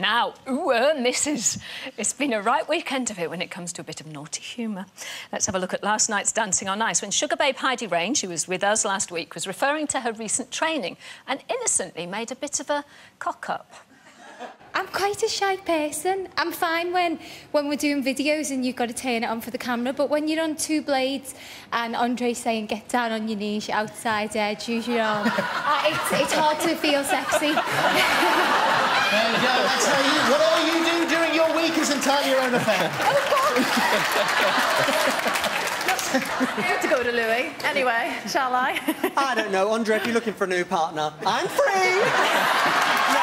Now, Mrs. It's been a right weekend of it when it comes to a bit of naughty humour. Let's have a look at last night's Dancing on Ice when Sugar Babe Heidi Rain, who was with us last week, was referring to her recent training and innocently made a bit of a cock-up. I'm quite a shy person. I'm fine when we're doing videos and you've got to turn it on for the camera, but when you're on two blades and Andre's saying, get down on your knees, you're outside edge, use your arm, it's hard to feel sexy. There you go, that's how you... Whatever you do during your week is entirely your own affair. You have to go to Louis. Anyway, shall I? I don't know, Andre, if you're looking for a new partner, I'm free! No.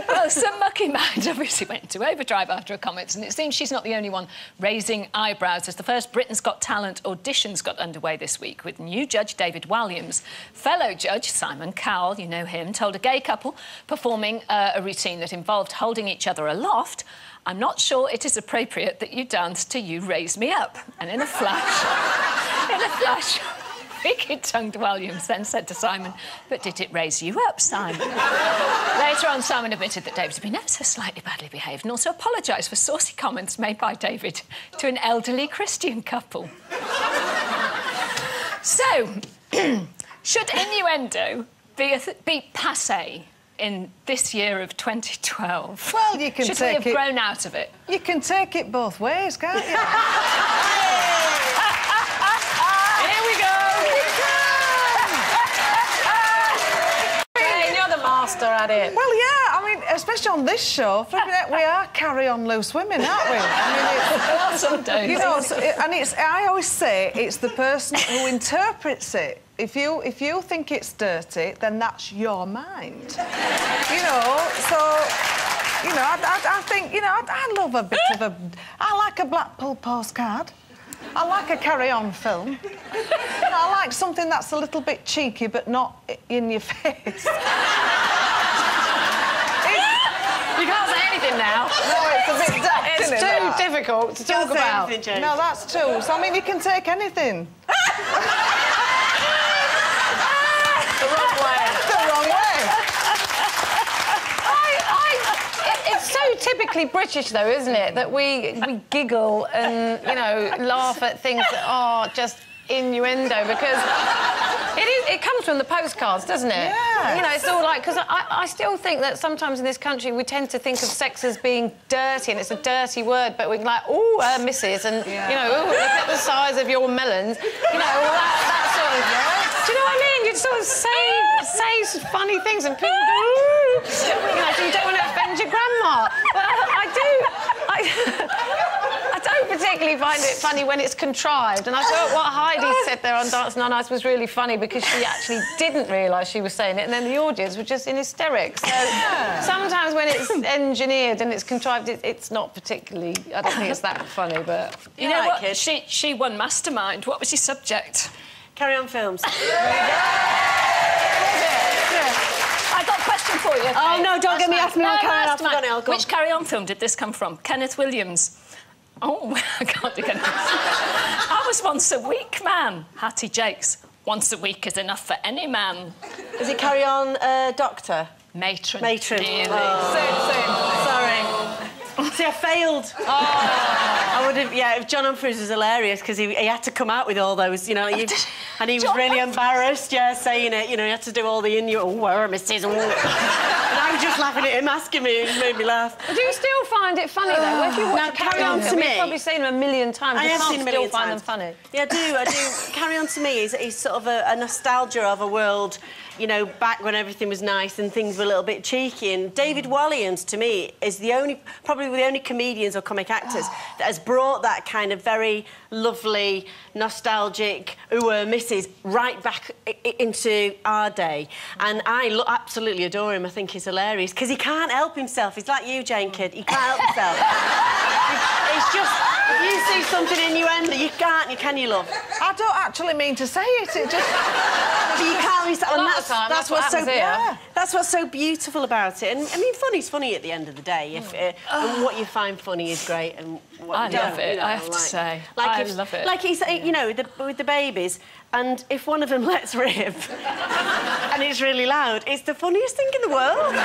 Well, some mucky mind obviously went into overdrive after her comments, and it seems she's not the only one raising eyebrows as the first Britain's Got Talent auditions got underway this week with new judge David Walliams. Fellow judge Simon Cowell, you know him, told a gay couple performing a routine that involved holding each other aloft, "I'm not sure it is appropriate that you dance to You Raise Me Up." And in a flash, wicked-tongued Williams then said to Simon, "But did it raise you up, Simon?" Later on, Simon admitted that David had been ever so slightly badly behaved and also apologised for saucy comments made by David to an elderly Christian couple. So, should innuendo be passé in this year of 2012? Well, you can should take we have grown out of it? You can take it both ways, can't you? At it. Well, yeah, I mean, especially on this show, we are carry-on loose women, aren't we? I mean, some days. You know, I always say it's the person who interprets it. If you think it's dirty, then that's your mind. You know, so... You know, I think, you know, I love a bit of a... I like a Blackpool postcard. I like a carry-on film. You know, I like something that's a little bit cheeky, but not in your face. You can't say anything now. No, it's a bit daft, It's isn't too it, difficult to talk about. No, that's true. So, I mean, you can take anything. The wrong way. The wrong way. It's so typically British, though, isn't it? That we giggle and, you know, laugh at things that are just innuendo, because it comes from the postcards, doesn't it? Yeah. You know, it's all like... Because I still think that sometimes in this country we tend to think of sex as being dirty, and it's a dirty word, but we're like, oh, missus, and, you know, ooh, look at the size of your melons. You know, all that sort of... Do you know what I mean? You sort of say funny things and people go, ooh. You know, so you don't want to offend your grandma. But I don't particularly find it funny when it's contrived, and I thought what Heidi said there on Dancing on Ice was really funny because she actually didn't realise she was saying it, and then the audience were just in hysterics. So sometimes when it's engineered and it's contrived, it's not particularly... I don't think it's that funny, but... You know what? She won Mastermind. What was your subject? Carry-on films. I got a question for you. Oh, no, don't get me asking me on carry-on. Which carry-on film did this come from? Kenneth Williams. Oh, I can't do Kenneth. I was once a weak man. Hattie Jakes. Once a week is enough for any man. Is it Carry-on Doctor? Matron. Matron. Really. Oh. Sorry. See, I failed. Oh. I would have... Yeah, John Humphries was hilarious because he had to come out with all those, you know... and he was really embarrassed, saying it. You know, he had to do all the innuendo. Oh, where are Mrs. And I was just laughing at him, asking me. It just made me laugh. Do you still find it funny, though? If you watch Carry-On to me... You've probably seen them a million times. I have seen a million times. Still find them funny. Yeah, I do. Carry-On to me is sort of a nostalgia of a world... You know, back when everything was nice and things were a little bit cheeky. And David Walliams, to me, is probably the only comedians or comic actors that has brought that kind of very lovely, nostalgic, misses right back into our day. And I absolutely adore him. I think he's hilarious because he can't help himself. He's like you, Jane Kidd. He can't help himself. It's just, if you see something innuendo, you can't, can you, love? I don't actually mean to say it. It just... But you can't be... That's what's so beautiful about it. And I mean, funny's funny at the end of the day. And what you find funny is great, and what you don't. Love it. You know, I have to say, I love it. Like he's, you know, with the babies, and if one of them lets rip, and it's really loud, it's the funniest thing in the world.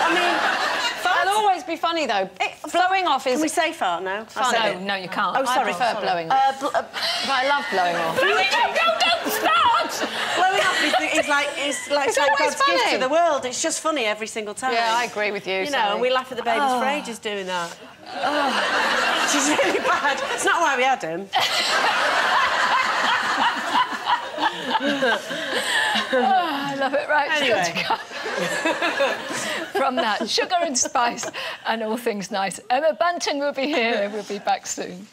funny, though. Blowing off is... Can we say fart now? No, you can't. Oh, sorry. I prefer blowing off. But I love blowing off. Blowing off, don't start! Blowing off is like God's gift to the world. It's just funny every single time. Yeah, I agree with you. You know, and we laugh at the babies for ages doing that. She's really bad. It's not why we had him. I love it. Right, anyway. From that, sugar and spice and all things nice. Emma Bunton will be here. We'll be back soon.